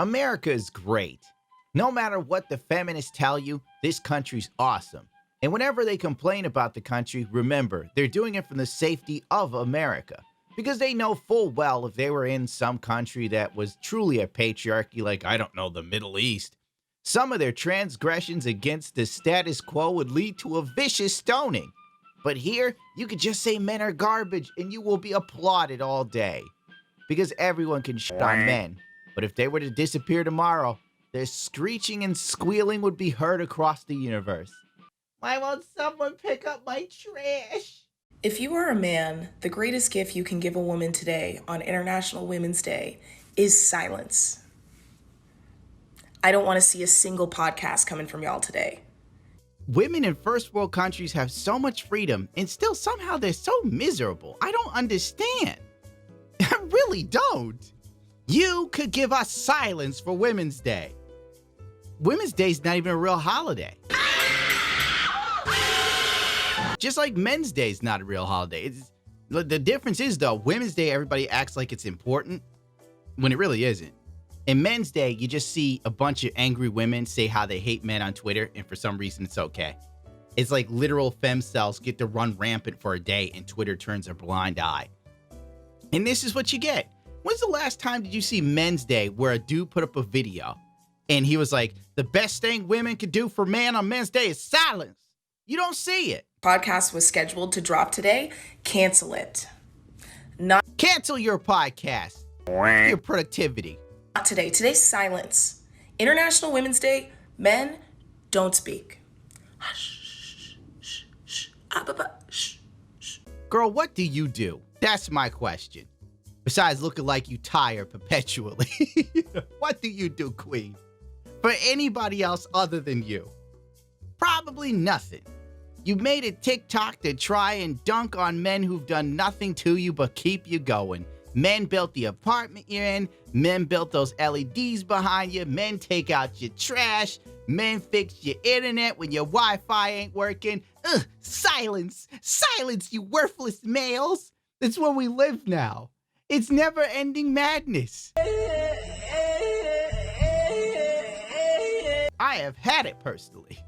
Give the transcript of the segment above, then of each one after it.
America is great. No matter what the feminists tell you, this country's awesome. And whenever they complain about the country, remember, they're doing it from the safety of America. Because they know full well if they were in some country that was truly a patriarchy, like, I don't know, the Middle East, some of their transgressions against the status quo would lead to a vicious stoning. But here, you could just say men are garbage and you will be applauded all day. Because everyone can shit on men. But if they were to disappear tomorrow, their screeching and squealing would be heard across the universe. Why won't someone pick up my trash? If you are a man, the greatest gift you can give a woman today on International Women's Day is silence. I don't want to see a single podcast coming from y'all today. Women in first world countries have so much freedom, and still somehow they're so miserable. I don't understand. I really don't. You could give us silence for Women's Day. Women's Day is not even a real holiday. Just like Men's Day is not a real holiday. The difference is, though, Women's Day, everybody acts like it's important when it really isn't. In Men's Day, you just see a bunch of angry women say how they hate men on Twitter, and for some reason it's okay. It's like literal femcells get to run rampant for a day, and Twitter turns a blind eye. And this is what you get. When's the last time did you see Men's Day where a dude put up a video and he was like, the best thing women could do for man on Men's Day is silence? You don't see it. Podcast was scheduled to drop today. Cancel it. Cancel your podcast. Your productivity. Not today. Today's silence. International Women's Day. Men, don't speak. Hush, shh, shh, shh, shh. Girl, what do you do? That's my question. Besides looking like you tire perpetually. What do you do, queen? For anybody else other than you? Probably nothing. You made a TikTok to try and dunk on men who've done nothing to you but keep you going. Men built the apartment you're in. Men built those LEDs behind you. Men take out your trash. Men fix your internet when your Wi-Fi ain't working. Ugh, silence. Silence, you worthless males. That's where we live now. It's never-ending madness. I have had it personally.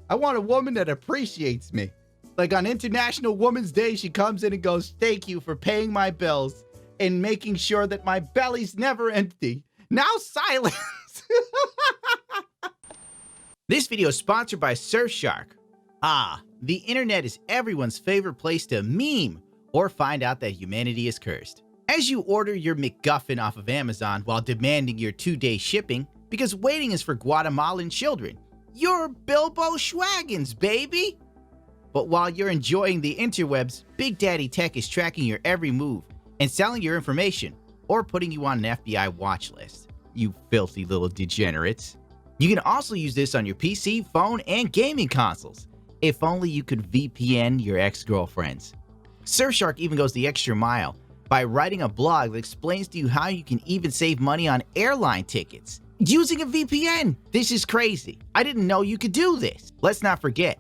I want a woman that appreciates me. Like on International Women's Day, she comes in and goes, thank you for paying my bills and making sure that my belly's never empty. Now silence. This video is sponsored by Surfshark. The internet is everyone's favorite place to meme or find out that humanity is cursed. As you order your McGuffin off of Amazon while demanding your 2-day shipping, because waiting is for Guatemalan children, you're Bilbo Schwaggins, baby! But while you're enjoying the interwebs, Big Daddy Tech is tracking your every move and selling your information, or putting you on an FBI watch list. You filthy little degenerates. You can also use this on your PC, phone, and gaming consoles. If only you could VPN your ex-girlfriends. Surfshark even goes the extra mile by writing a blog that explains to you how you can even save money on airline tickets using a VPN. This is crazy. I didn't know you could do this. Let's not forget,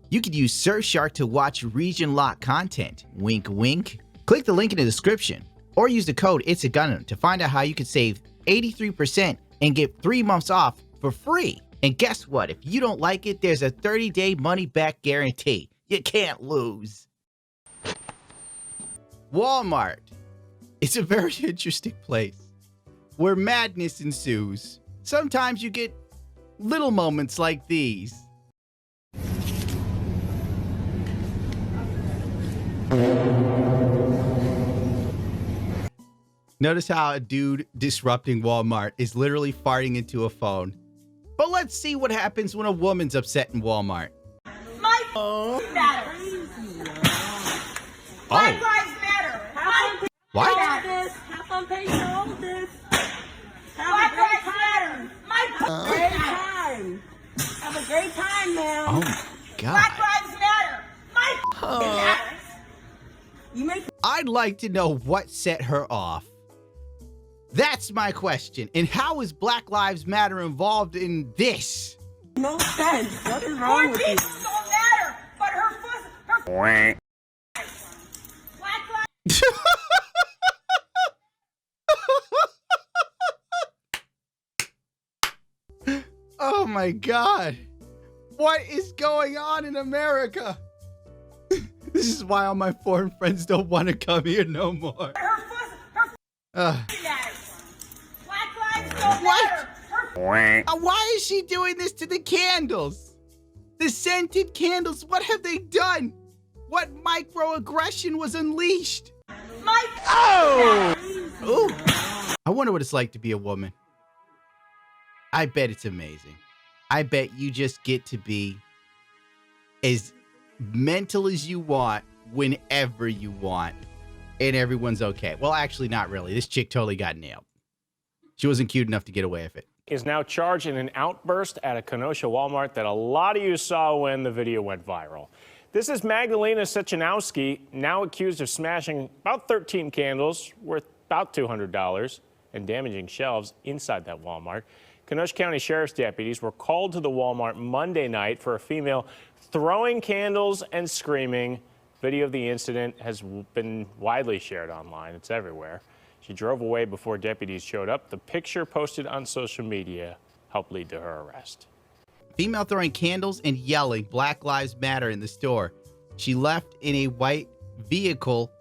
you could use Surfshark to watch region-locked content. Wink, wink. Click the link in the description or use the code IT'SAGUNNA to find out how you could save 83% and get 3 months off for free. And guess what? If you don't like it, there's a 30-day money-back guarantee. You can't lose. Walmart. It's a very interesting place where madness ensues. Sometimes you get little moments like these. Notice how a dude disrupting Walmart is literally farting into a phone. But let's see what happens when a woman's upset in Walmart. My matters. Black lives matter. What? Have fun paying all of this. Black lives matter. Great time. Have a great time, man. Oh my God. Black lives matter. Matters. You make. I'd like to know what set her off. That's my question. And how is Black Lives Matter involved in this? No sense. What is wrong with you? Don't matter, but her Black lives. my God. What is going on in America? This is why all my foreign friends don't want to come here no more. Black lives don't matter. Why is she doing this to the candles? The scented candles, what have they done? What microaggression was unleashed? Oh! Ooh. I wonder what it's like to be a woman. I bet it's amazing. I bet you just get to be as mental as you want, whenever you want, and everyone's okay. Well, actually, not really. This chick totally got nailed. She wasn't cute enough to get away with it. Is now charged in an outburst at a Kenosha Walmart that a lot of you saw when the video went viral. This is Magdalena Sechanowski, now accused of smashing about 13 candles worth about $200 and damaging shelves inside that Walmart. Kenosha County Sheriff's deputies were called to the Walmart Monday night for a female throwing candles and screaming. Video of the incident has been widely shared online. It's everywhere. She drove away before deputies showed up. The picture posted on social media helped lead to her arrest. Female throwing candles and yelling Black Lives Matter in the store. She left in a white vehicle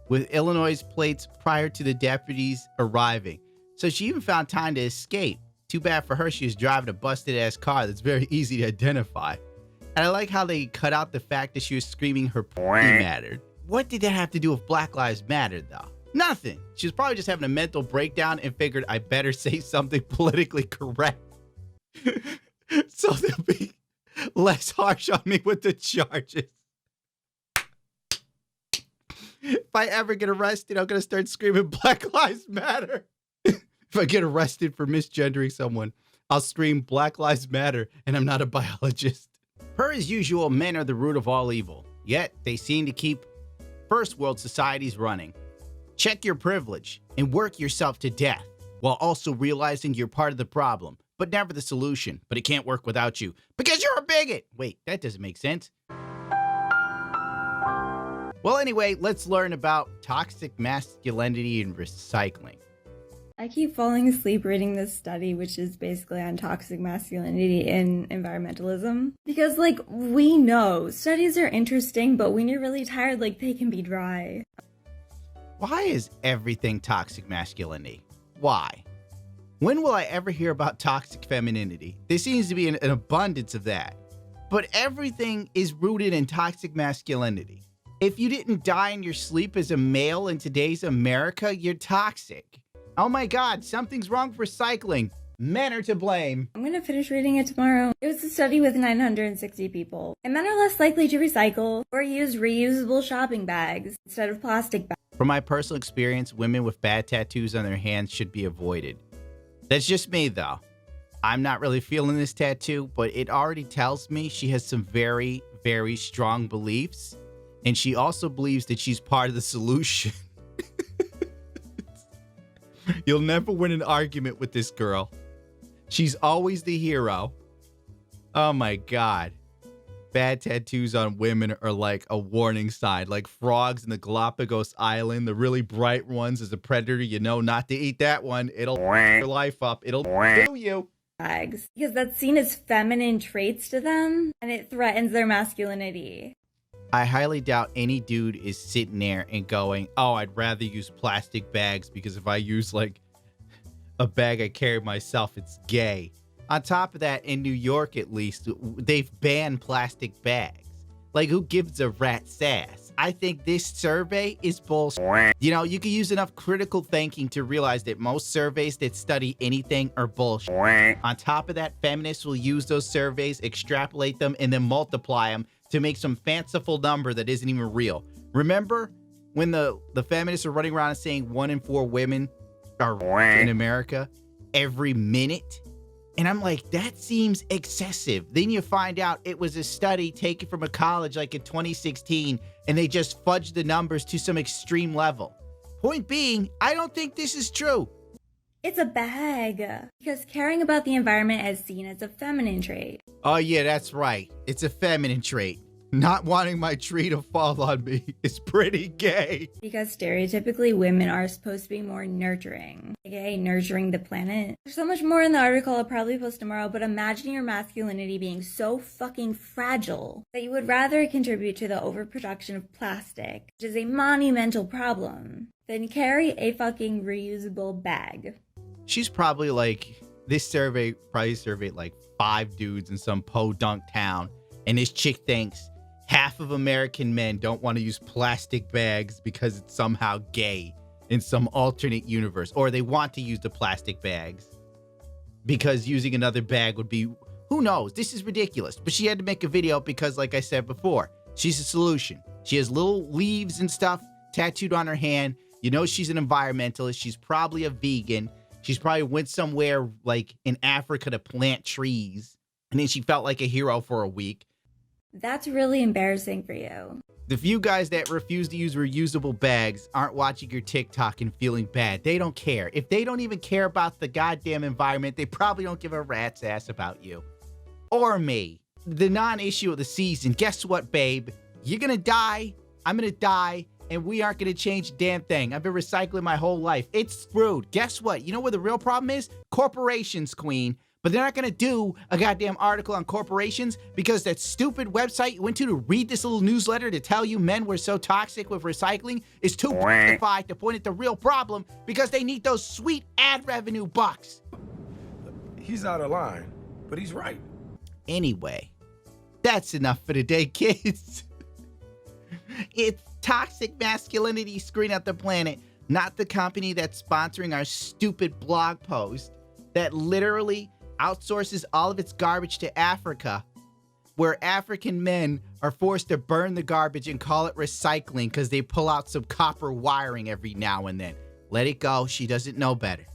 with Illinois plates prior to the deputies arriving. So she even found time to escape. Too bad for her, she was driving a busted-ass car that's very easy to identify. And I like how they cut out the fact that she was screaming her pussy mattered. What did that have to do with Black Lives Matter, though? Nothing. She was probably just having a mental breakdown and figured I better say something politically correct. So they'll be less harsh on me with the charges. If I ever get arrested, I'm going to start screaming Black Lives Matter. If I get arrested for misgendering someone, I'll scream Black Lives Matter, and I'm not a biologist. Per as usual, men are the root of all evil. Yet, they seem to keep first world societies running. Check your privilege and work yourself to death, while also realizing you're part of the problem, but never the solution. But it can't work without you, because you're a bigot! Wait, that doesn't make sense. Well, anyway, let's learn about toxic masculinity and recycling. I keep falling asleep reading this study, which is basically on toxic masculinity in environmentalism. Because, we know studies are interesting, but when you're really tired, they can be dry. Why is everything toxic masculinity? Why? When will I ever hear about toxic femininity? There seems to be an abundance of that. But everything is rooted in toxic masculinity. If you didn't die in your sleep as a male in today's America, you're toxic. Oh my God, something's wrong with recycling. Men are to blame. I'm going to finish reading it tomorrow. It was a study with 960 people. And men are less likely to recycle or use reusable shopping bags instead of plastic bags. From my personal experience, women with bad tattoos on their hands should be avoided. That's just me, though. I'm not really feeling this tattoo, but it already tells me she has some very, very strong beliefs. And she also believes that she's part of the solution. You'll never win an argument with this girl. She's always the hero. Oh my God. Bad tattoos on women are like a warning sign. Like frogs in the Galapagos Island. The really bright ones as a predator. You know not to eat that one. It'll your life up. It'll kill you. Bags. Because that's seen as feminine traits to them. And it threatens their masculinity. I highly doubt any dude is sitting there and going, oh, I'd rather use plastic bags because if I use a bag I carry myself, it's gay. On top of that, in New York at least, they've banned plastic bags. Who gives a rat's ass? I think this survey is bullshit. You know, you can use enough critical thinking to realize that most surveys that study anything are bullshit. On top of that, feminists will use those surveys, extrapolate them, and then multiply them to make some fanciful number that isn't even real. Remember when the feminists are running around and saying 1 in 4 women are in America every minute? And I'm like, that seems excessive. Then you find out it was a study taken from a college in 2016, and they just fudged the numbers to some extreme level. Point being, I don't think this is true. It's a bag. Because caring about the environment is seen as a feminine trait. Oh yeah, that's right. It's a feminine trait. Not wanting my tree to fall on me is pretty gay. Because stereotypically women are supposed to be more nurturing. aka nurturing the planet. There's so much more in the article I'll probably post tomorrow, but imagine your masculinity being so fucking fragile that you would rather contribute to the overproduction of plastic, which is a monumental problem, than carry a fucking reusable bag. She's probably like, this survey probably surveyed like 5 dudes in some podunk town, and this chick thinks half of American men don't want to use plastic bags because it's somehow gay in some alternate universe, or they want to use the plastic bags because using another bag would be, who knows? This is ridiculous. But she had to make a video because, like I said before, she's a solution. She has little leaves and stuff tattooed on her hand. You know she's an environmentalist. She's probably a vegan. She's probably went somewhere like in Africa to plant trees, and then she felt like a hero for a week. That's really embarrassing for you. The few guys that refuse to use reusable bags aren't watching your TikTok and feeling bad. They don't care. If they don't even care about the goddamn environment, they probably don't give a rat's ass about you. Or me. The non-issue of the season. Guess what, babe? You're gonna die, I'm gonna die, and we aren't gonna change a damn thing. I've been recycling my whole life. It's screwed. Guess what? You know where the real problem is? Corporations, queen. But they're not going to do a goddamn article on corporations because that stupid website you went to read this little newsletter to tell you men were so toxic with recycling is too qualified to point at the real problem because they need those sweet ad revenue bucks. He's out of line, but he's right. Anyway, that's enough for today, kids. It's Toxic Masculinity Screen Out the Planet, not the company that's sponsoring our stupid blog post that literally outsources all of its garbage to Africa, where African men are forced to burn the garbage and call it recycling because they pull out some copper wiring every now and then. Let it go. She doesn't know better.